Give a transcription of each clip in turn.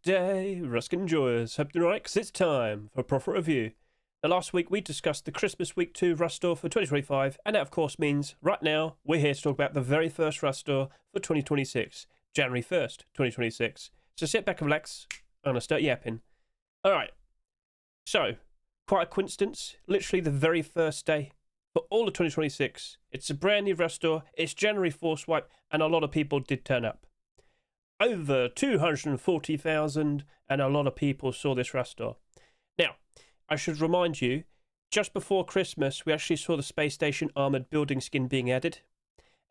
Good day, Ruskin enjoyers. Hope you're right, because it's time for a profit review. Now, last week we discussed the Christmas Week 2 Rust Store for 2025, and that of course means right now we're here to talk about the very first Rust Store for 2026, January 1st, 2026. So sit back and relax, and I'll start yapping. Alright, so, quite a coincidence, literally the very first day for all of 2026. It's a brand new Rust Store, it's January 4th swipe, and a lot of people did turn up. Over 240,000, and a lot of people saw this Rust Store. Now, I should remind you, just before Christmas, we actually saw the Space Station Armoured Building skin being added.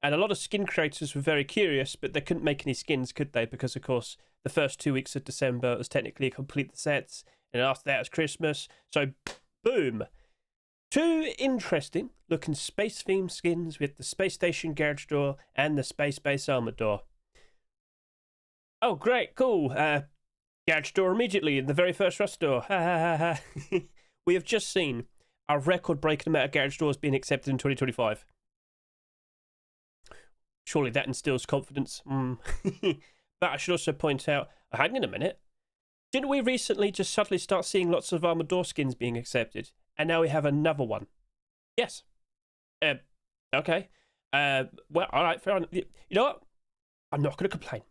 And a lot of skin creators were very curious, but they couldn't make any skins, could they? Because, of course, the first 2 weeks of December was technically complete the sets, and after that was Christmas. So, boom! Two interesting looking space-themed skins with the Space Station Garage Door and the Space Base Armoured Door. Oh, great, cool. Garage Door immediately in the very first Rust Door. Ha ha ha ha. We have just seen a record-breaking amount of garage doors being accepted in 2025. Surely that instills confidence. But I should also point out, hang on a minute. Didn't we recently just suddenly start seeing lots of armored door skins being accepted? And now we have another one. Yes. Okay. Well, all right, fair enough. You know what? I'm not going to complain.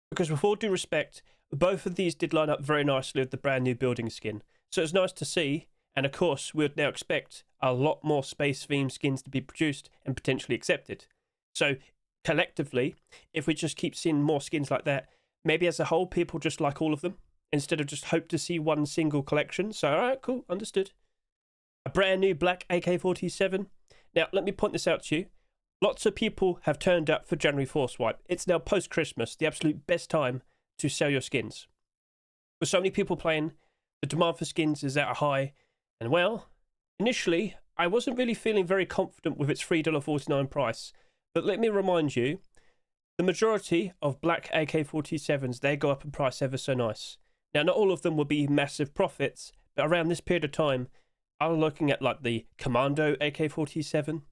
Because with all due respect, both of these did line up very nicely with the brand new building skin. So it's nice to see, and of course we would now expect a lot more space-themed skins to be produced and potentially accepted. So collectively, if we just keep seeing more skins like that, maybe as a whole people just like all of them, instead of just hope to see one single collection. So alright, cool, understood. A brand new black AK-47. Now let me point this out to you. Lots of people have turned up for January 4th swipe. It's now post-Christmas, the absolute best time to sell your skins. With so many people playing, the demand for skins is at a high. And well, initially, I wasn't really feeling very confident with its $3.49 price. But let me remind you, the majority of black AK-47s, they go up in price ever so nice. Now, not all of them will be massive profits, but around this period of time, I'm looking at like the Commando AK-47,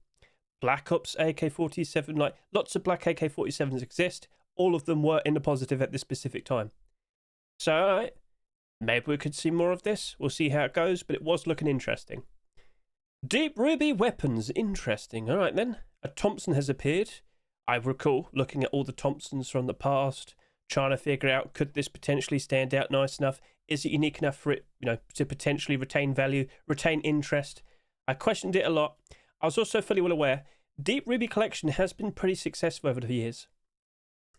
Black Ops AK-47, like lots of black AK-47s exist. All of them were in the positive at this specific time. So, alright, maybe we could see more of this. We'll see how it goes, but it was looking interesting. Deep Ruby weapons, interesting. Alright then, a Thompson has appeared. I recall looking at all the Thompsons from the past, trying to figure out, could this potentially stand out nice enough? Is it unique enough for it, to potentially retain value, retain interest? I questioned it a lot. I was also fully well aware, Deep Ruby Collection has been pretty successful over the years.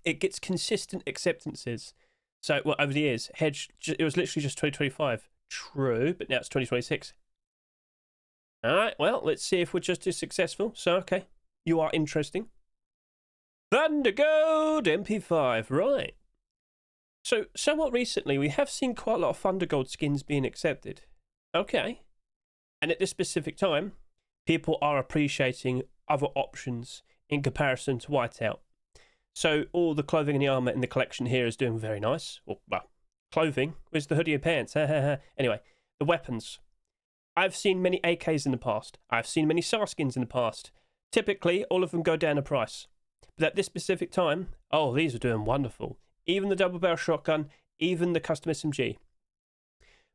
It gets consistent acceptances. So, well, over the years, Hedge, it was literally just 2025. True, but now it's 2026. Alright, well, let's see if we're just as successful. So, okay, you are interesting. Thundergold MP5, right. So, somewhat recently, we have seen quite a lot of Thundergold skins being accepted. Okay. And at this specific time, people are appreciating other options in comparison to Whiteout. So all the clothing and the armour in the collection here is doing very nice. Well, clothing was the hoodie and pants. Anyway, the weapons. I've seen many AKs in the past. I've seen many SAR skins in the past. Typically, all of them go down in price. But at this specific time, oh, these are doing wonderful. Even the double barrel shotgun, even the custom SMG.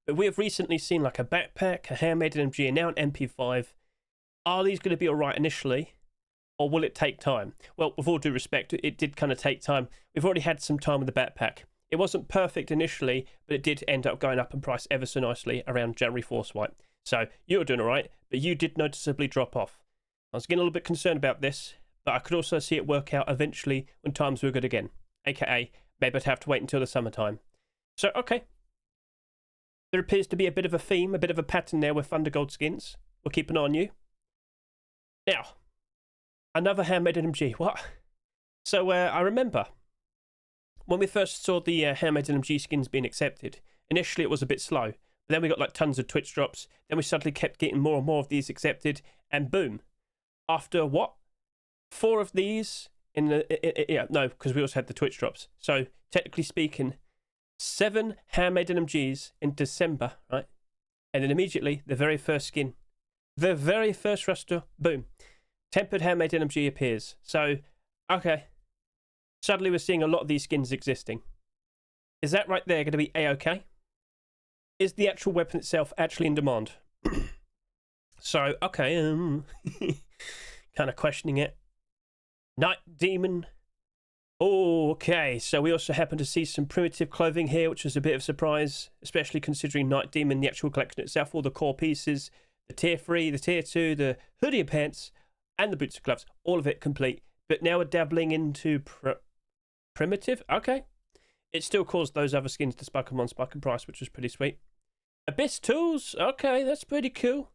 But we have recently seen like a backpack, a handmade MG, and now an MP5. Are these going to be alright initially, or will it take time? Well, with all due respect, it did kind of take time. We've already had some time with the backpack. It wasn't perfect initially, but it did end up going up in price ever so nicely around January 4th swipe. So you were doing alright, but you did noticeably drop off. I was getting a little bit concerned about this, but I could also see it work out eventually when times were good again. AKA, maybe I'd have to wait until the summertime. So, okay. There appears to be a bit of a theme, a bit of a pattern there with Thundergold skins. We'll keep an eye on you. Now, another handmade MG. What? So, I remember when we first saw the handmade MG skins being accepted, initially it was a bit slow. But then we got like tons of Twitch drops. Then we suddenly kept getting more and more of these accepted. And boom. After what? 4 of these in the... yeah, no, because we also had the Twitch drops. So, technically speaking, 7 handmade MGs in December, right? And then immediately, the very first skin. The very first Ruster, boom. Tempered handmade NMG appears. So, okay. Suddenly we're seeing a lot of these skins existing. Is that right there going to be A-OK? Is the actual weapon itself actually in demand? So, okay, kind of questioning it. Night Demon. Okay, so we also happen to see some primitive clothing here, which was a bit of a surprise, especially considering Night Demon, the actual collection itself, all the core pieces, the tier 3, the tier 2, the hoodie and pants, and the boots and gloves, all of it complete. But now we're dabbling into primitive. Okay. It still caused those other skins to spike them on spike in price, which was pretty sweet. Abyss tools. Okay, that's pretty cool.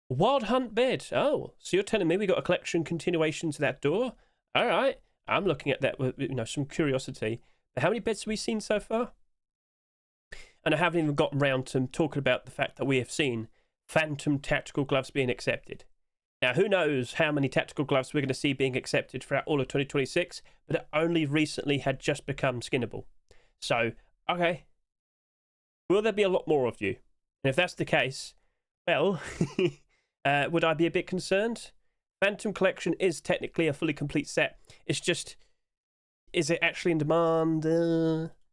Wild Hunt bed. Oh, so you're telling me we got a collection continuation to that door? All right. I'm looking at that with some curiosity. But how many beds have we seen so far? And I haven't even gotten round to talking about the fact that we have seen Phantom tactical gloves being accepted. Now, who knows how many tactical gloves we're going to see being accepted throughout all of 2026, but it only recently had just become skinnable. So, okay. Will there be a lot more of you? And if that's the case, well, would I be a bit concerned? Phantom Collection is technically a fully complete set. It's just, is it actually in demand?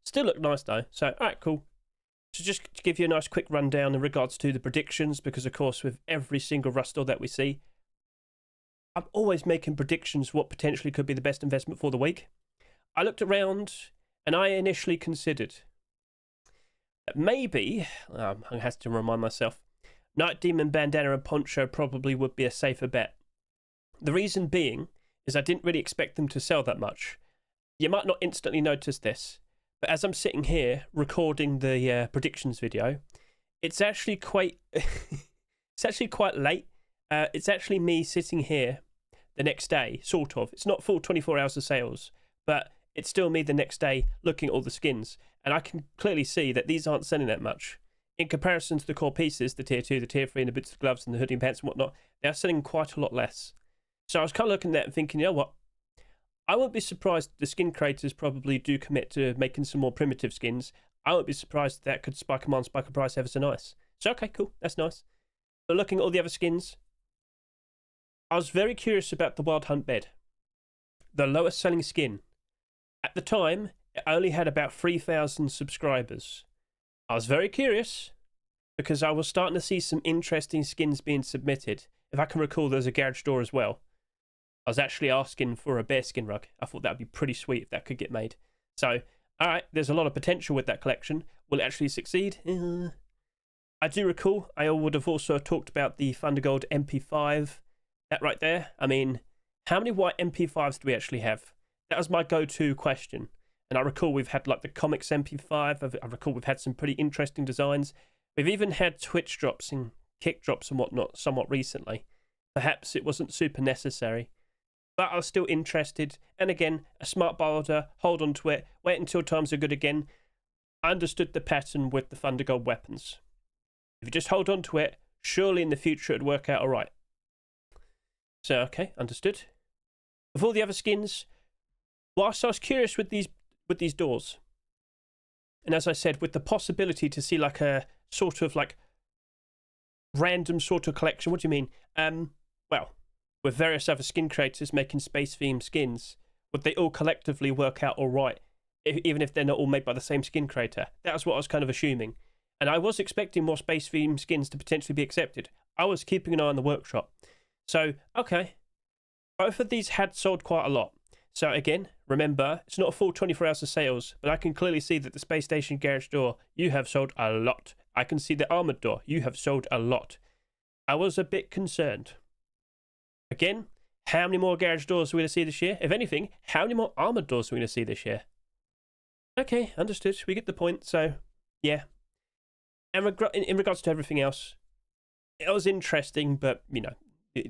Still look nice though. So, alright, cool. So just to give you a nice quick rundown in regards to the predictions, because of course with every single rust store that we see, I'm always making predictions what potentially could be the best investment for the week. I looked around and I initially considered that maybe, I have to remind myself, Night Demon Bandana and Poncho probably would be a safer bet. The reason being is I didn't really expect them to sell that much. You might not instantly notice this, but as I'm sitting here recording the predictions video, it's actually quite it's actually quite late. It's actually me sitting here the next day, sort of. It's not full 24 hours of sales, but it's still me the next day looking at all the skins, and I can clearly see that these aren't selling that much. In comparison to the core pieces, the tier 2, the tier 3, and the boots, the gloves, and the hoodie and pants and whatnot, they are selling quite a lot less. So I was kind of looking at that and thinking, you know what? I won't be surprised if the skin creators probably do commit to making some more primitive skins. I won't be surprised if that could spike them on, spike a price ever so nice. So, okay, cool. That's nice. But looking at all the other skins, I was very curious about the Wild Hunt bed. The lowest selling skin. At the time, it only had about 3,000 subscribers. I was very curious because I was starting to see some interesting skins being submitted. If I can recall, there's a garage door as well. I was actually asking for a bearskin rug. I thought that would be pretty sweet if that could get made. So, alright, there's a lot of potential with that collection. Will it actually succeed? I do recall, I would have also talked about the Thundergold MP5. That right there. I mean, how many white MP5s do we actually have? That was my go-to question. And I recall we've had like the comics MP5. I recall we've had some pretty interesting designs. We've even had Twitch drops and kick drops and whatnot somewhat recently. Perhaps it wasn't super necessary. But I was still interested. And again, a smart builder, hold on to it, wait until times are good again. I understood the pattern with the Thundergold weapons. If you just hold on to it, surely in the future it'd work out alright. So, okay, understood. With all the other skins, whilst I was curious with these doors, and as I said, with the possibility to see like a sort of like random sort of collection, what do you mean? Well, with various other skin creators making space-themed skins, would they all collectively work out all right, even if they're not all made by the same skin creator? That was what I was kind of assuming. And I was expecting more space-themed skins to potentially be accepted. I was keeping an eye on the workshop. So, okay. Both of these had sold quite a lot. So again, remember, it's not a full 24 hours of sales, but I can clearly see that the Space Station Garage door, you have sold a lot. I can see the Armoured door, you have sold a lot. I was a bit concerned. Again, how many more garage doors are we going to see this year? If anything, how many more Armoured doors are we going to see this year? Okay, understood. We get the point, so yeah. And in regards to everything else, it was interesting, but, you know,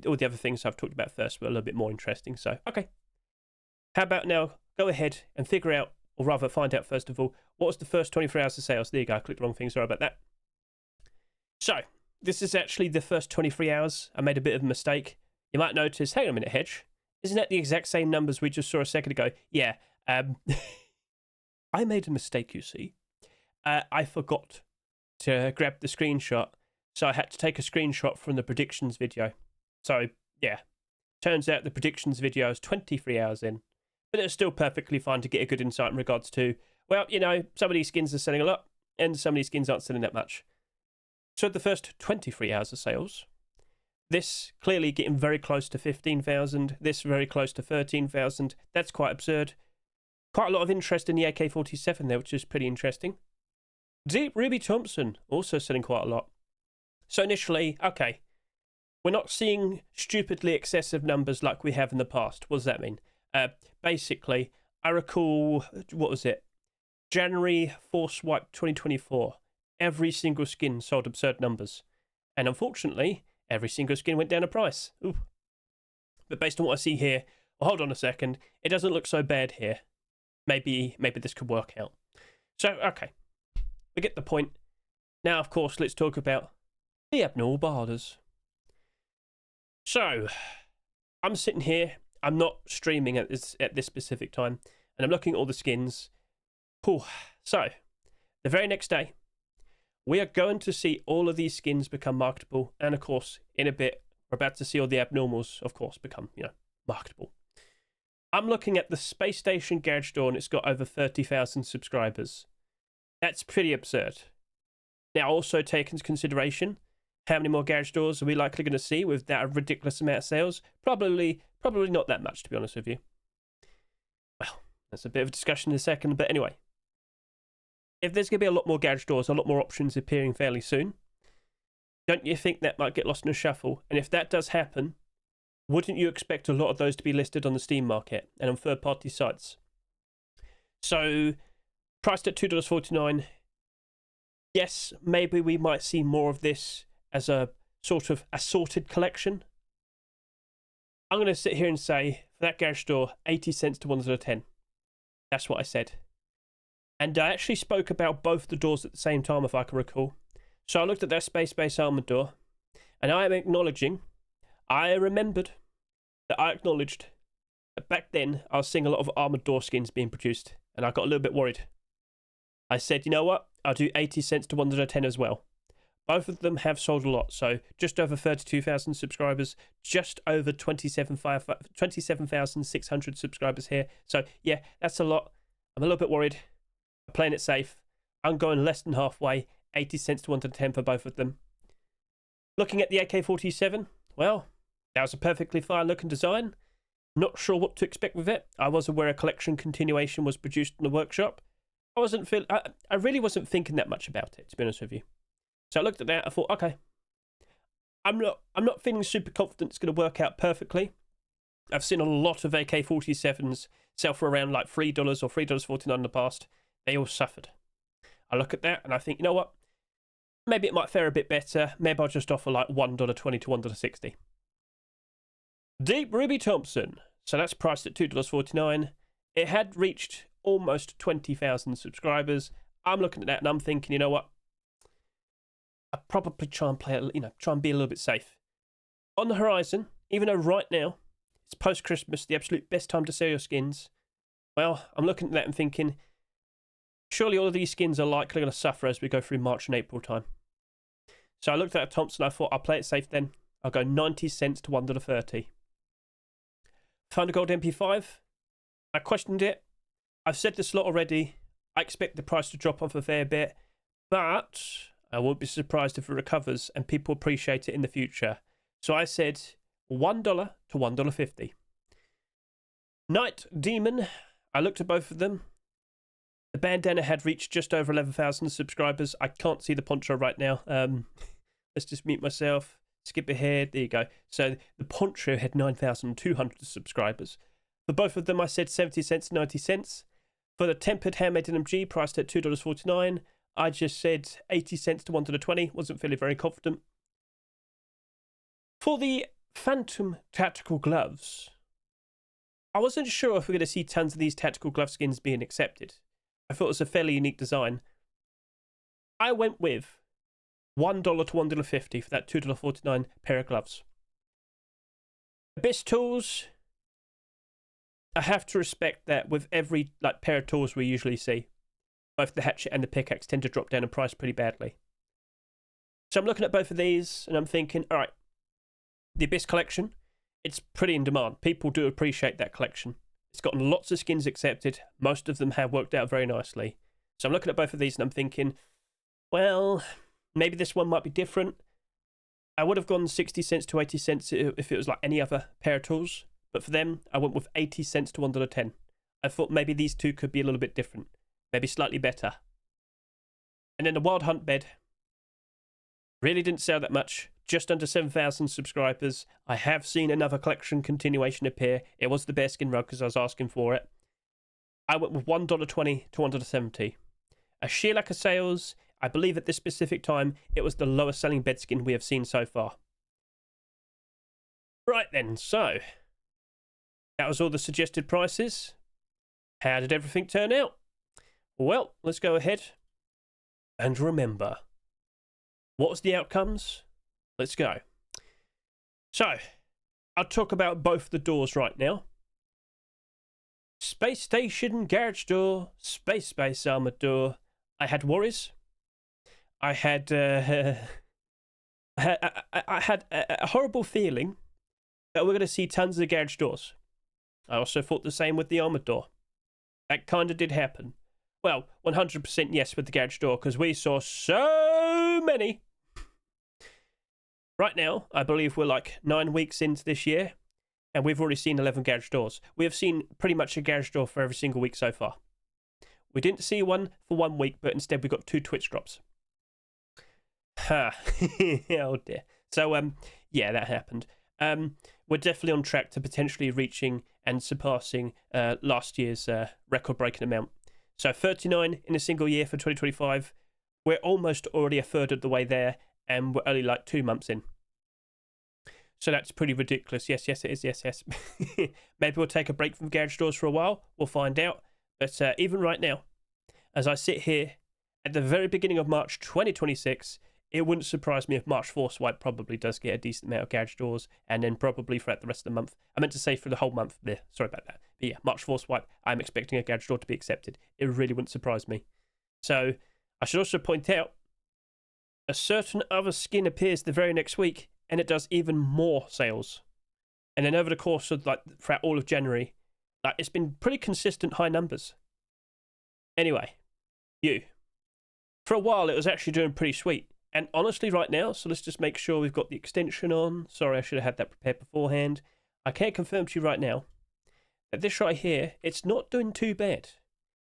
all the other things I've talked about first were a little bit more interesting, so okay. How about now, go ahead and figure out, or rather find out first of all, what was the first 24 hours of sales? There you go, I clicked the wrong thing, sorry about that. So, this is actually the first 23 hours. I made a bit of a mistake. You might notice, hang on a minute, Hedge. Isn't that the exact same numbers we just saw a second ago? Yeah, I made a mistake, you see. I forgot to grab the screenshot, so I had to take a screenshot from the predictions video. So, yeah, turns out the predictions video is 23 hours in. But it's still perfectly fine to get a good insight in regards to Well, you know, some of these skins are selling a lot, and some of these skins aren't selling that much. So the first 23 hours of sales, this clearly getting very close to 15,000, this very close to 13,000. That's quite absurd. Quite a lot of interest in the AK-47 there, which is pretty interesting. Deep Ruby Thompson, also selling quite a lot. So initially, okay, we're not seeing stupidly excessive numbers like we have in the past. What does that mean? Basically, I recall, what was it? January Force Wipe 2024. Every single skin sold absurd numbers. And unfortunately, every single skin went down a price. Ooh. But based on what I see here, well, hold on a second, it doesn't look so bad here. Maybe this could work out. So, okay, we get the point. Now, of course, let's talk about the abnormal barders. So, I'm sitting here, I'm not streaming at this specific time, and I'm looking at all the skins. Whew. So, the very next day, we are going to see all of these skins become marketable, and of course, in a bit, we're about to see all the abnormals, of course, become, marketable. I'm looking at the Space Station Garage Door, and it's got over 30,000 subscribers. That's pretty absurd. Now, also take into consideration, how many more garage doors are we likely going to see with that ridiculous amount of sales? Probably not that much, to be honest with you. Well, that's a bit of a discussion in a second, but anyway. If there's going to be a lot more garage doors, a lot more options appearing fairly soon, don't you think that might get lost in a shuffle? And if that does happen, wouldn't you expect a lot of those to be listed on the Steam market and on third-party sites? So, priced at $2.49, yes, maybe we might see more of this as a sort of assorted collection. I'm going to sit here and say, for that garage door, 80 cents to $1.10. That's what I said. And I actually spoke about both the doors at the same time, if I can recall. So I looked at that space-based armored door, and I am acknowledging, I remembered that I acknowledged that back then I was seeing a lot of armored door skins being produced, and I got a little bit worried. I said, you know what? I'll do 80 cents to $1.10 as well. Both of them have sold a lot, so just over 32,000 subscribers, just over 27,600 subscribers here. So yeah, that's a lot. I'm a little bit worried. I'm playing it safe. I'm going less than halfway, 80 cents to $1.10 for both of them. Looking at the AK-47, well, that was a perfectly fine looking design. Not sure what to expect with it. I was aware a collection continuation was produced in the workshop. I really wasn't thinking that much about it, to be honest with you. So I looked at that, I thought, okay, I'm not feeling super confident it's going to work out perfectly. I've seen a lot of AK-47s sell for around like $3 or $3.49 in the past. They all suffered. I look at that and I think, you know what? Maybe it might fare a bit better. Maybe I'll just offer like $1.20 to $1.60. Deep Ruby Thompson. So that's priced at $2.49. It had reached almost 20,000 subscribers. I'm looking at that and I'm thinking, you know what? I'll probably try and try and be a little bit safe. On the horizon, even though right now it's post-Christmas, the absolute best time to sell your skins, well, I'm looking at that and thinking, surely all of these skins are likely going to suffer as we go through March and April time. So I looked at Thompson, I thought, I'll play it safe then. I'll go 90 cents to $1.30. Thundergold MP5, I questioned it. I've said this a lot already. I expect the price to drop off a fair bit, but I won't be surprised if it recovers and people appreciate it in the future. So I said $1 to $1.50. Night Demon, I looked at both of them. The bandana had reached just over 11,000 subscribers. I can't see the poncho right now. Let's just mute myself. Skip ahead. There you go. So the poncho had 9,200 subscribers. For both of them, I said 70 cents, 90 cents. For the tempered handmade NMG, priced at $2.49, I just said 80 cents to $1.20. Wasn't feeling very confident. For the Phantom Tactical Gloves, I wasn't sure if we're going to see tons of these tactical glove skins being accepted. I thought it was a fairly unique design. I went with $1 to $1.50 for that $2.49 pair of gloves. Abyss Tools, I have to respect that with every pair of tools we usually see. Both the hatchet and the pickaxe tend to drop down in price pretty badly. So I'm looking at both of these and I'm thinking, all right, the Abyss collection, it's pretty in demand. People do appreciate that collection. It's gotten lots of skins accepted. Most of them have worked out very nicely. So I'm looking at both of these and I'm thinking, well, maybe this one might be different. I would have gone 60 cents to 80 cents if it was like any other pair of tools. But for them, I went with 80 cents to $1.10. I thought maybe these two could be a little bit different. Maybe slightly better. And then the Wild Hunt bed. Really didn't sell that much. Just under 7,000 subscribers. I have seen another collection continuation appear. It was the bearskin rug because I was asking for it. I went with $1.20 to $1.70. A sheer lack of sales. I believe at this specific time, it was the lowest selling bedskin we have seen so far. Right then, so that was all the suggested prices. How did everything turn out? Well, let's go ahead and remember. What was the outcomes? Let's go. So, I'll talk about both the doors right now. Space Station Garage Door, Space Armored Door. I had worries. I had a horrible feeling that we're going to see tons of garage doors. I also thought the same with the armored door. That kind of did happen. Well, 100% yes with the garage door, because we saw so many. Right now, I believe we're like 9 weeks into this year, and we've already seen 11 garage doors. We have seen pretty much a garage door for every single week so far. We didn't see one for 1 week, but instead we got 2 Twitch drops. Ha! Oh dear. So, yeah, that happened. We're definitely on track to potentially reaching and surpassing last year's record-breaking amount. So 39 in a single year for 2025. We're almost already a third of the way there, and we're only like 2 months in. So that's pretty ridiculous. Yes, it is. Yes. Maybe we'll take a break from garage doors for a while. We'll find out. But even right now, as I sit here at the very beginning of March 2026, it wouldn't surprise me if March 4 swipe probably does get a decent amount of garage doors, and then probably throughout the rest of the month. I meant to say for the whole month there. Sorry about that. But yeah, March 4 swipe, I'm expecting a garage door to be accepted. It really wouldn't surprise me. So I should also point out, a certain other skin appears the very next week, and it does even more sales. And then over the course of like throughout all of January, like it's been pretty consistent high numbers. Anyway, for a while it was actually doing pretty sweet. And honestly, right now, so let's just make sure we've got the extension on. Sorry, I should have had that prepared beforehand. I can confirm to you right now that this right here, it's not doing too bad.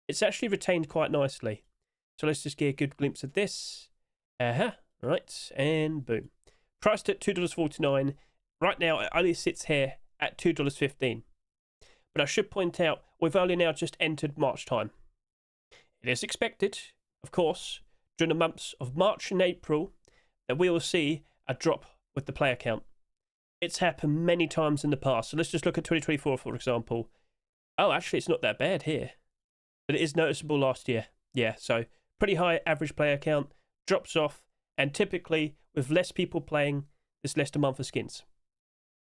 It's actually retained quite nicely. So let's just get a good glimpse of this. Right, and boom. Priced at $2.49. Right now, it only sits here at $2.15. But I should point out, we've only now just entered March time. It is expected, of course, during the months of March and April, that we will see a drop with the player count. It's happened many times in the past. So let's just look at 2024, for example. Oh, actually, it's not that bad here. But it is noticeable last year. Yeah, so pretty high average player count, drops off, and typically, with less people playing, there's less demand for skins.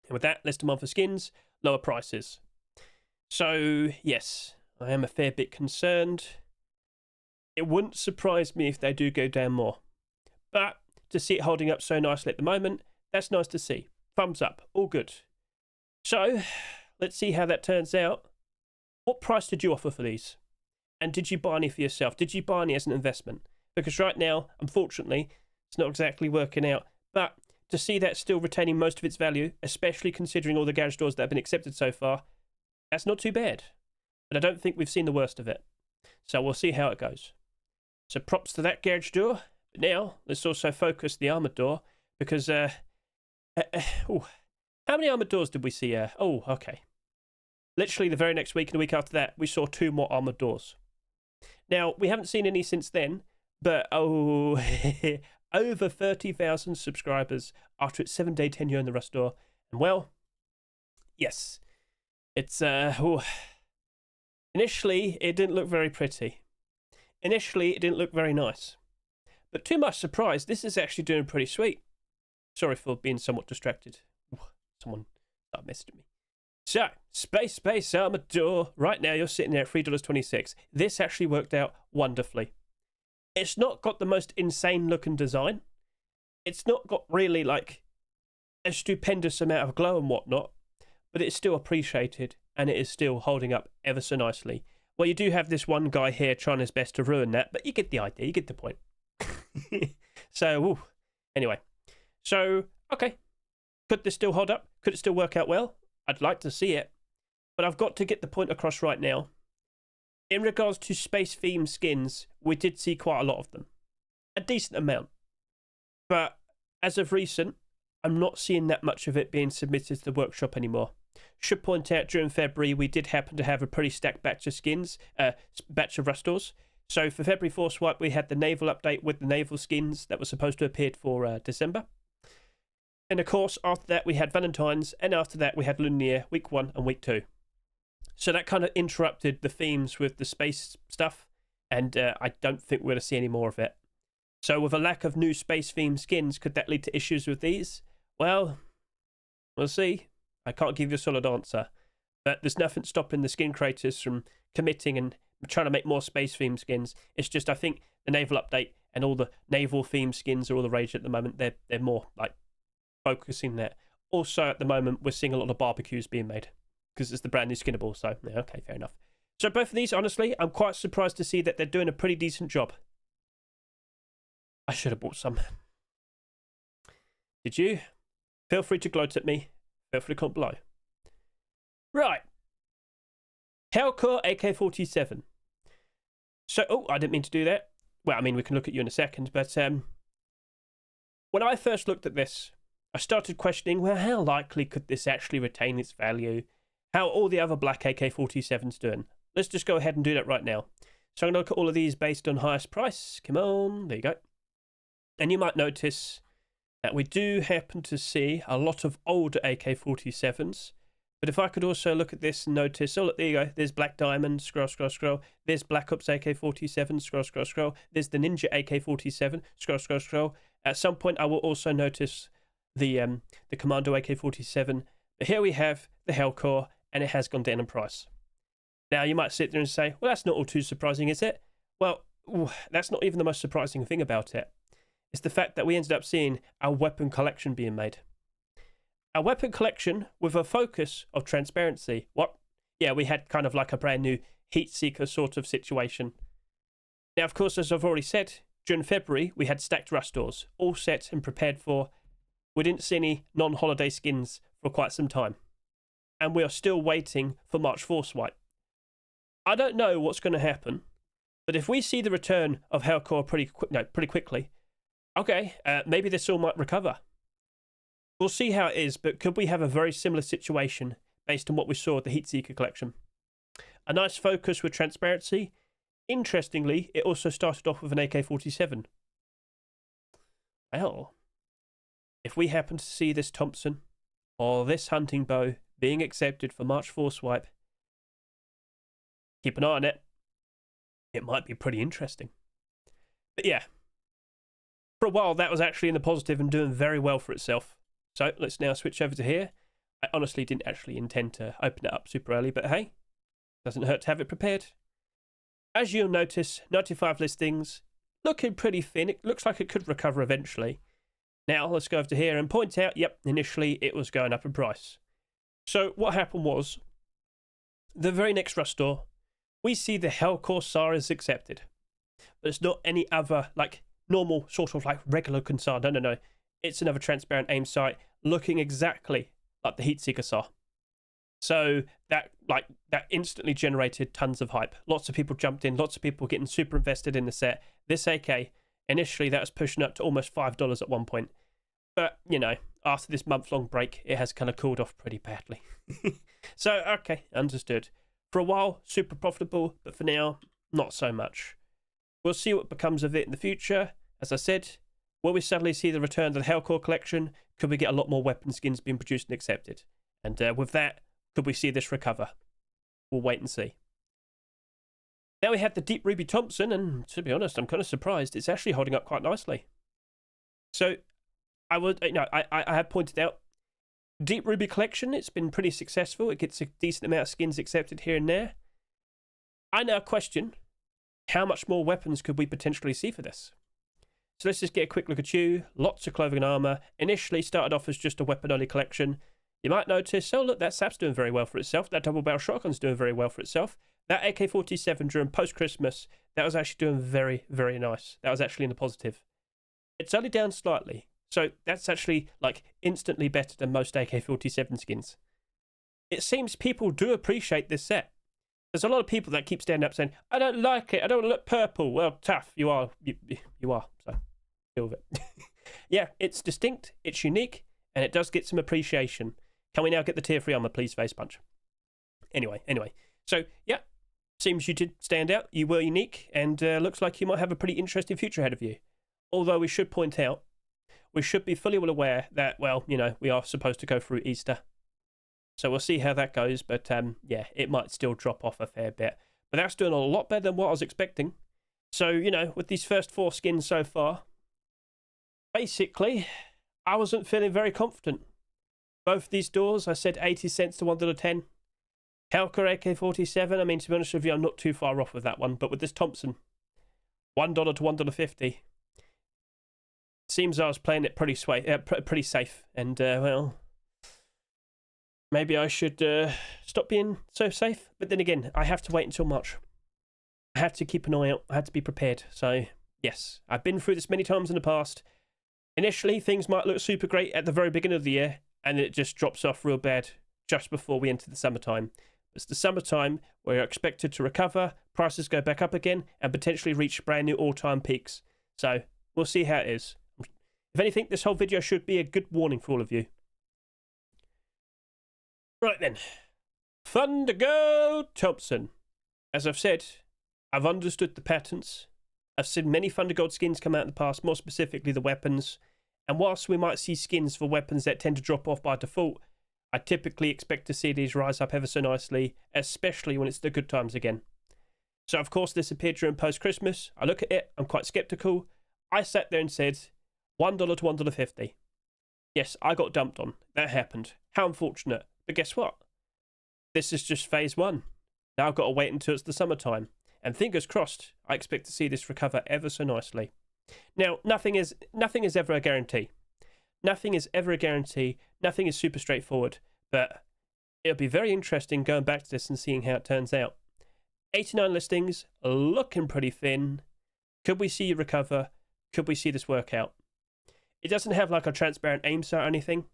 And with that, less demand for skins, lower prices. So, yes, I am a fair bit concerned. It wouldn't surprise me if they do go down more. But to see it holding up so nicely at the moment, that's nice to see. Thumbs up, all good. So, let's see how that turns out. What price did you offer for these? And did you buy any for yourself? Did you buy any as an investment? Because right now, unfortunately, it's not exactly working out. But to see that still retaining most of its value, especially considering all the garage doors that have been accepted so far, that's not too bad. But I don't think we've seen the worst of it. So we'll see how it goes. So props to that garage door. But now, let's also focus the armored door. Because, how many armored doors did we see? Okay. Literally the very next week and the week after that, we saw 2 more armored doors. Now, we haven't seen any since then. But, over 30,000 subscribers after its 7-day tenure in the Rust door. And well, yes. It's, initially, it didn't look very pretty. Initially, it didn't look very nice. But to my surprise, this is actually doing pretty sweet. Sorry for being somewhat distracted. Someone started messaging me. So, Space Armored Door. Right now, you're sitting there at $3.26. This actually worked out wonderfully. It's not got the most insane looking design. It's not got really like a stupendous amount of glow and whatnot. But it's still appreciated. and it is still holding up ever so nicely. Well, you do have this one guy here trying his best to ruin that, but you get the idea, you get the point. So, anyway. So, okay. Could this still hold up? Could it still work out well? I'd like to see it. But I've got to get the point across right now. In regards to space theme skins, we did see quite a lot of them. A decent amount. But as of recent, I'm not seeing that much of it being submitted to the workshop anymore. Should point out during February, we did happen to have a pretty stacked batch of skins, batch of Rustors. So for February Force Wipe, we had the naval update with the naval skins that were supposed to appear for December. And of course, after that, we had Valentine's, and after that, we had Lunar week 1 and week 2. So that kind of interrupted the themes with the space stuff, and I don't think we're going to see any more of it. So with a lack of new space theme skins, could that lead to issues with these? Well, we'll see. I can't give you a solid answer. But there's nothing stopping the skin creators from committing and trying to make more space theme skins. It's just, I think, the naval update and all the naval theme skins are all the rage at the moment. They're more like focusing that. Also, at the moment, we're seeing a lot of barbecues being made because it's the brand new skinnable. So, yeah, okay, fair enough. So both of these, honestly, I'm quite surprised to see that they're doing a pretty decent job. I should have bought some. Did you? Feel free to gloat at me. Feel free to comment below. Right. Hellcore AK-47. So, I didn't mean to do that. Well, I mean, we can look at you in a second, but when I first looked at this, I started questioning, well, how likely could this actually retain its value? How are all the other black AK-47s doing? Let's just go ahead and do that right now. So I'm going to look at all of these based on highest price. Come on, there you go. And you might notice that we do happen to see a lot of older AK-47s. But if I could also look at this and notice, oh, look, there you go. There's Black Diamond, scroll, scroll, scroll. There's Black Ops AK-47, scroll, scroll, scroll. There's the Ninja AK-47, scroll, scroll, scroll. At some point, I will also notice the Commando AK-47. But here we have the Hellcore, and it has gone down in price. Now, you might sit there and say, well, that's not all too surprising, is it? Well, that's not even the most surprising thing about it. It's the fact that we ended up seeing our weapon collection being made. A weapon collection with a focus of transparency. What? Yeah, we had kind of like a brand new heat seeker sort of situation. Now, of course, as I've already said, during February, we had stacked Rustors, all set and prepared for. We didn't see any non-holiday skins for quite some time. And we are still waiting for March Force Wipe. I don't know what's going to happen, but if we see the return of Hellcore pretty quickly, okay, maybe this all might recover. We'll see how it is, but could we have a very similar situation based on what we saw with the Heatseeker collection? A nice focus with transparency. Interestingly, it also started off with an AK-47. Well, if we happen to see this Thompson or this hunting bow being accepted for March Force Wipe, keep an eye on it. It might be pretty interesting. But yeah, for a while that was actually in the positive and doing very well for itself. So let's now switch over to here. I honestly didn't actually intend to open it up super early, but hey, doesn't hurt to have it prepared. As you'll notice, 95 listings, looking pretty thin. It looks like it could recover eventually. Now let's go over to here and point out, yep, initially it was going up in price. So what happened was, the very next Rustor, we see the Hellcore SAR is accepted. But it's not any other, like, normal, sort of like regular SAR. No. It's another transparent aim sight looking exactly like the Heatseeker SAR. So that instantly generated tons of hype. Lots of people jumped in, lots of people getting super invested in the set. This AK, initially that was pushing up to almost $5 at one point. But, you know, after this month-long break, it has kind of cooled off pretty badly. So, okay, understood. For a while, super profitable, but for now, not so much. We'll see what becomes of it in the future. As I said, will we suddenly see the return to the Hellcore collection? Could we get a lot more weapon skins being produced and accepted? And with that, could we see this recover? We'll wait and see. Now we have the Deep Ruby Thompson, and to be honest, I'm kind of surprised. It's actually holding up quite nicely. So, I have pointed out, Deep Ruby collection, it's been pretty successful. It gets a decent amount of skins accepted here and there. I now question, how much more weapons could we potentially see for this? So let's just get a quick look at you. Lots of clothing and armor. Initially started off as just a weapon-only collection. You might notice, oh look, that sap's doing very well for itself. That double barrel shotgun's doing very well for itself. That AK-47 during post-Christmas, that was actually doing very, very nice. That was actually in the positive. It's only down slightly. So that's actually like instantly better than most AK-47 skins. It seems people do appreciate this set. There's a lot of people that keep standing up saying, I don't like it, I don't look purple. Well, tough, you are. You are, so deal with it. Yeah, it's distinct, it's unique, and it does get some appreciation. Can we now get the tier 3 armor, please, Face Punch? Anyway. So, yeah, seems you did stand out, you were unique, and looks like you might have a pretty interesting future ahead of you. Although we should point out, we should be fully well aware that, well, you know, we are supposed to go through Easter. So we'll see how that goes, but yeah, it might still drop off a fair bit. But that's doing a lot better than what I was expecting. So, you know, with these first 4 skins so far, basically, I wasn't feeling very confident. Both these doors, I said 80 cents to $1.10. Hellcore AK-47, I mean, to be honest with you, I'm not too far off with that one. But with this Thompson, $1 to $1.50. Seems I was playing it pretty safe. And, well, maybe I should stop being so safe. But then again, I have to wait until March. I have to keep an eye out. I have to be prepared. So, yes, I've been through this many times in the past. Initially, things might look super great at the very beginning of the year, and it just drops off real bad just before we enter the summertime. It's the summertime where you're expected to recover, prices go back up again, and potentially reach brand new all-time peaks. So, we'll see how it is. If anything, this whole video should be a good warning for all of you. Right then. Thundergold Thompson. As I've said, I've understood the patterns. I've seen many Thundergold skins come out in the past, more specifically the weapons. And whilst we might see skins for weapons that tend to drop off by default, I typically expect to see these rise up ever so nicely, especially when it's the good times again. So of course this appeared during post-Christmas. I look at it, I'm quite skeptical. I sat there and said, $1 to $1.50. Yes, I got dumped on. That happened. How unfortunate. But guess what? This is just phase 1. Now I've got to wait until it's the summertime. And fingers crossed, I expect to see this recover ever so nicely. Now, nothing is ever a guarantee. Nothing is ever a guarantee. Nothing is super straightforward. But it'll be very interesting going back to this and seeing how it turns out. 89 listings, looking pretty thin. Could we see you recover? Could we see this work out? It doesn't have like a transparent aim sight or anything.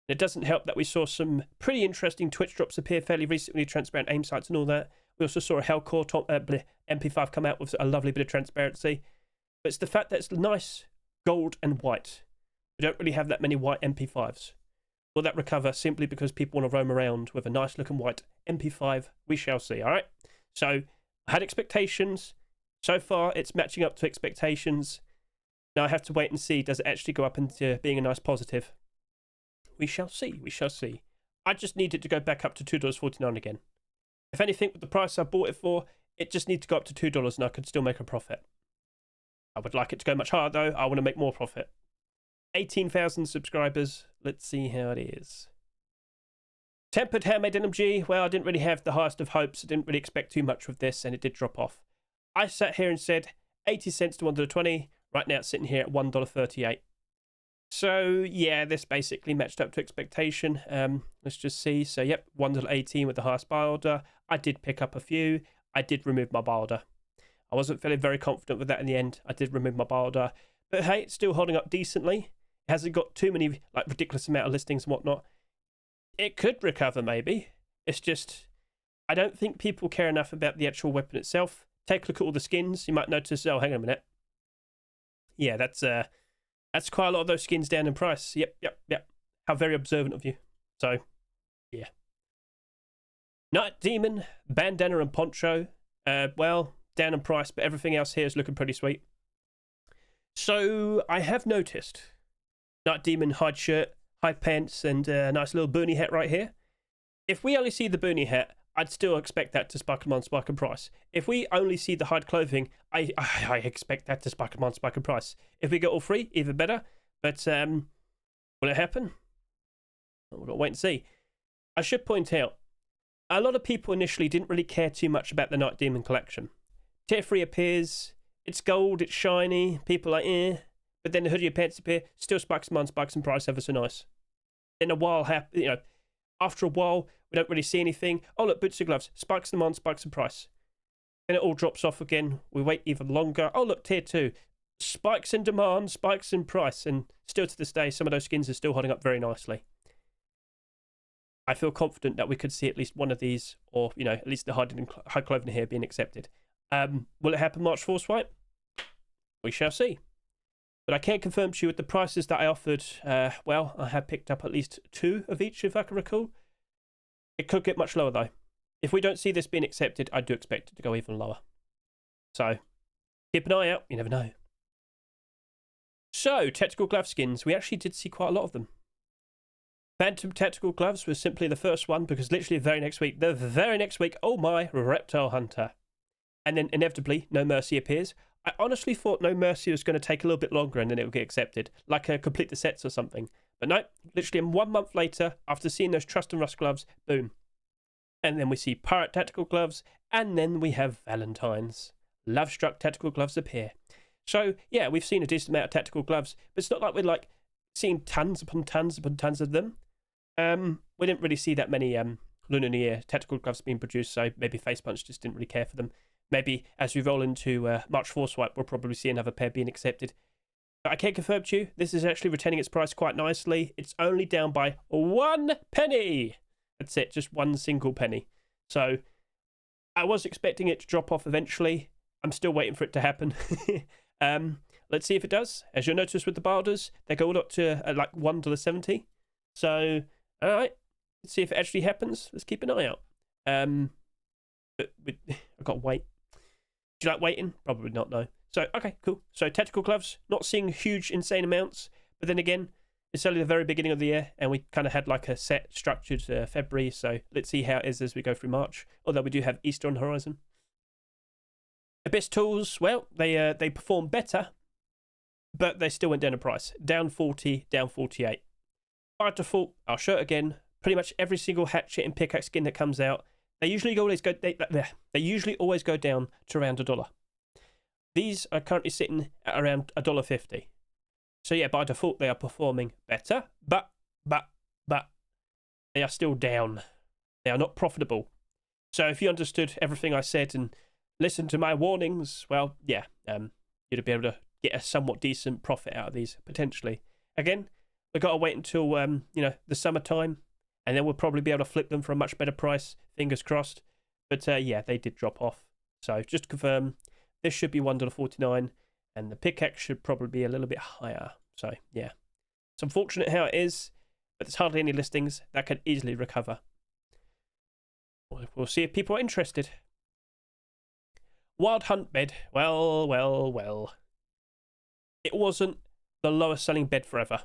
It doesn't help that we saw some pretty interesting Twitch drops appear fairly recently, transparent aim sights and all that. We also saw a Hellcore MP5 come out with a lovely bit of transparency. But it's the fact that it's nice, gold and white. We don't really have that many white MP5s. Will that recover simply because people want to roam around with a nice looking white MP5? We shall see, alright? So, I had expectations. So far, it's matching up to expectations. Now I have to wait and see, does it actually go up into being a nice positive? We shall see, we shall see. I just need it to go back up to $2.49 again. If anything, with the price I bought it for, it just needs to go up to $2 and I could still make a profit. I would like it to go much higher though, I want to make more profit. 18,000 subscribers, let's see how it is. Tempered Handmade NMG, well I didn't really have the highest of hopes, I didn't really expect too much with this and it did drop off. I sat here and said 80 cents to $1.20, right now it's sitting here at $1.38. So yeah, this basically matched up to expectation. Let's just see. So yep, $1.18 with the highest buy order. I did pick up a few. I did remove my buy order. I wasn't feeling very confident with that in the end. I did remove my buy order. But hey, it's still holding up decently. It hasn't got too many like ridiculous amount of listings and whatnot. It could recover maybe. It's just, I don't think people care enough about the actual weapon itself. Take a look at all the skins. You might notice, oh, hang on a minute. Yeah, that's quite a lot of those skins down in price. Yep. How very observant of you. So, yeah. Night Demon, Bandana and Poncho. Well, down in price, but everything else here is looking pretty sweet. So, I have noticed Night Demon hide shirt, hide pants, and a nice little boonie hat right here. If we only see the boonie hat, I'd still expect that to spike and spike in price. If we only see the hide clothing, I expect that to spike and spike in price. If we get all three, even better. But will it happen? We've got to wait and see. I should point out, a lot of people initially didn't really care too much about the Night Demon collection. Tier 3 appears, it's gold, it's shiny, people are like, eh. But then the hoodie pants appear, still spikes and price ever so nice. Then a while, After a while, we don't really see anything. Oh, look, boots and gloves. Spikes in demand, spikes in price. Then it all drops off again. We wait even longer. Oh, look, tier 2. Spikes in demand, spikes in price. And still to this day, some of those skins are still holding up very nicely. I feel confident that we could see at least one of these, or, you know, at least the high clothing here being accepted. Will it happen March 4 swipe? We shall see. But I can't confirm to you with the prices that I offered. Well, I had picked up at least 2 of each, if I can recall. It could get much lower, though. If we don't see this being accepted, I do expect it to go even lower. So, keep an eye out. You never know. So, tactical glove skins. We actually did see quite a lot of them. Phantom tactical gloves was simply the first one, because literally the very next week, oh my, Reptile Hunter. And then inevitably, No Mercy appears. I honestly thought No Mercy was going to take a little bit longer and then it would get accepted, like a complete the sets or something. But no, literally 1 month later, after seeing those Trust and Rust gloves, boom. And then we see Pirate tactical gloves, and then we have Valentine's. Love-struck tactical gloves appear. So, yeah, we've seen a decent amount of tactical gloves, but it's not like we're, like, seeing tons upon tons upon tons of them. We didn't really see that many Lunar New Year tactical gloves being produced, so maybe Facepunch just didn't really care for them. Maybe as we roll into March 4 swipe, we'll probably see another pair being accepted. But I can confirm to you, this is actually retaining its price quite nicely. It's only down by 1 penny. That's it, just 1 single penny. So I was expecting it to drop off eventually. I'm still waiting for it to happen. Let's see if it does. As you'll notice with the barders, they go all up to like $1.70. So, all right, let's see if it actually happens. Let's keep an eye out. But I've got to wait. Do you like waiting? Probably not, no. So, okay, cool. So, tactical gloves, not seeing huge, insane amounts. But then again, it's only the very beginning of the year, and we kind of had like a set structured February. So, let's see how it is as we go through March. Although we do have Easter on the horizon. Abyss tools, well, they perform better, but they still went down in price. Down 40, down 48. By default, I'll show it again. Pretty much every single hatchet and pickaxe skin that comes out, they usually always go down to around $1. These are currently sitting at around $1.50. So yeah, by default they are performing better, but they are still down. They are not profitable. So if you understood everything I said and listened to my warnings, well, yeah, you'd be able to get a somewhat decent profit out of these potentially. Again, we've got to wait until the summertime. And then we'll probably be able to flip them for a much better price. Fingers crossed. But yeah, they did drop off. So just to confirm, this should be $1.49. And the pickaxe should probably be a little bit higher. So yeah. It's unfortunate how it is. But there's hardly any listings that can easily recover. We'll see if people are interested. Wild Hunt bed. Well. It wasn't the lowest selling bed forever.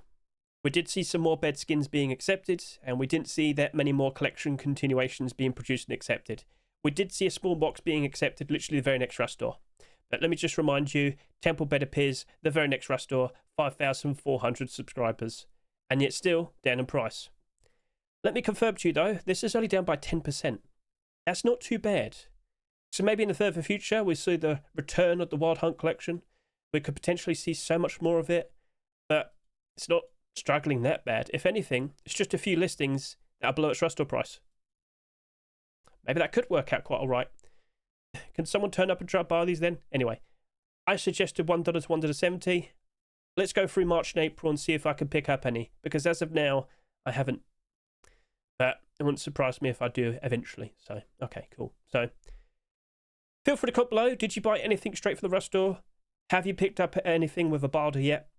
We did see some more bed skins being accepted, and we didn't see that many more collection continuations being produced and accepted. We did see a spawn box being accepted literally the very next Rust door. But let me just remind you, Temple bed appears the very next Rust door, 5,400 subscribers, and yet still down in price. Let me confirm to you though, this is only down by 10%. That's not too bad. So maybe in the further future, we see the return of the Wild Hunt collection. We could potentially see so much more of it, but it's not struggling that bad. If anything, it's just a few listings that are below its Rust door price. Maybe that could work out quite alright. Can someone turn up and try to buy these then? Anyway, I suggested $1 to $1.70. Let's go through March and April and see if I can pick up any, because as of now, I haven't. But it wouldn't surprise me if I do eventually. So, okay, cool. So, feel free to comment below. Did you buy anything straight from the Rust door? Have you picked up anything with a barter yet?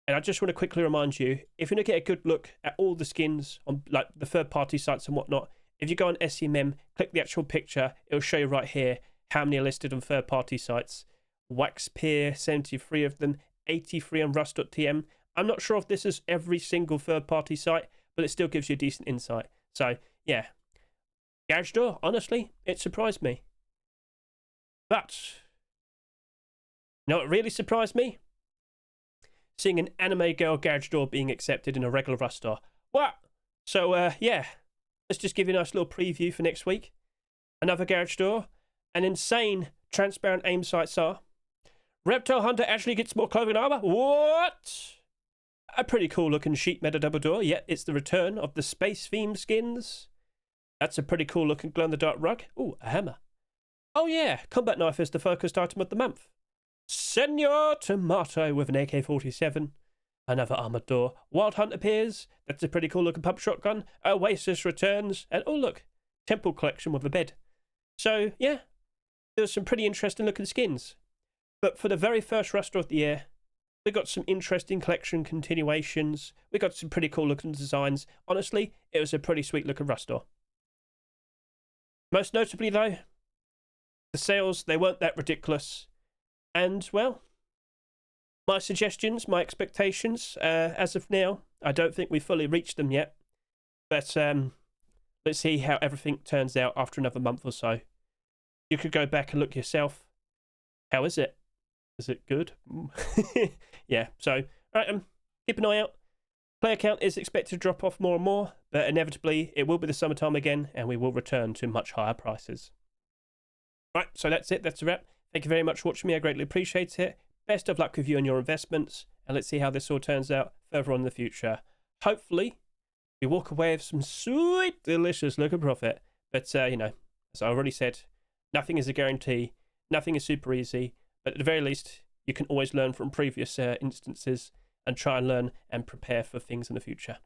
And I just want to quickly remind you, if you want to get a good look at all the skins on like the third-party sites and whatnot, if you go on SEMM, click the actual picture, it'll show you right here how many are listed on third-party sites. Wax Pier, 73 of them, 83 on Rust.tm. I'm not sure if this is every single third-party site, but it still gives you a decent insight. So, yeah. Garage door, honestly, it surprised me. But, you know what really surprised me? Seeing an anime girl garage door being accepted in a regular Rust door. What? So, yeah. Let's just give you a nice little preview for next week. Another garage door. An insane transparent aim sight SAR. Reptile Hunter actually gets more clothing and armor. What? a pretty cool looking sheep metal double door. Yeah, it's the return of the space theme skins. That's a pretty cool looking glow in the dark rug. Ooh, a hammer. Oh yeah, combat knife is the focused item of the month. Senor Tomato with an AK-47. Another armored door. Wild Hunt appears. That's a pretty cool looking pump shotgun. Oasis returns. And oh look, Temple collection with a bed. So yeah, there's some pretty interesting looking skins. But for the very first roster of the year, we got some interesting collection continuations. We got some pretty cool looking designs. Honestly, it was a pretty sweet looking roster. Most notably though, the sales, they weren't that ridiculous. And well, my suggestions, my expectations, as of now, I don't think we've fully reached them yet. But let's see how everything turns out after another month or so. You could go back and look yourself. How is it? Is it good? Yeah, so right, keep an eye out. Player count is expected to drop off more and more, but inevitably it will be the summertime again, and we will return to much higher prices. Right, so that's it. That's a wrap. Thank you very much for watching me. I greatly appreciate it. Best of luck with you and your investments, and let's see how this all turns out further on in the future. Hopefully, we walk away with some sweet, delicious looking profit. But, you know, as I already said, nothing is a guarantee. Nothing is super easy. But at the very least, you can always learn from previous instances and try and learn and prepare for things in the future.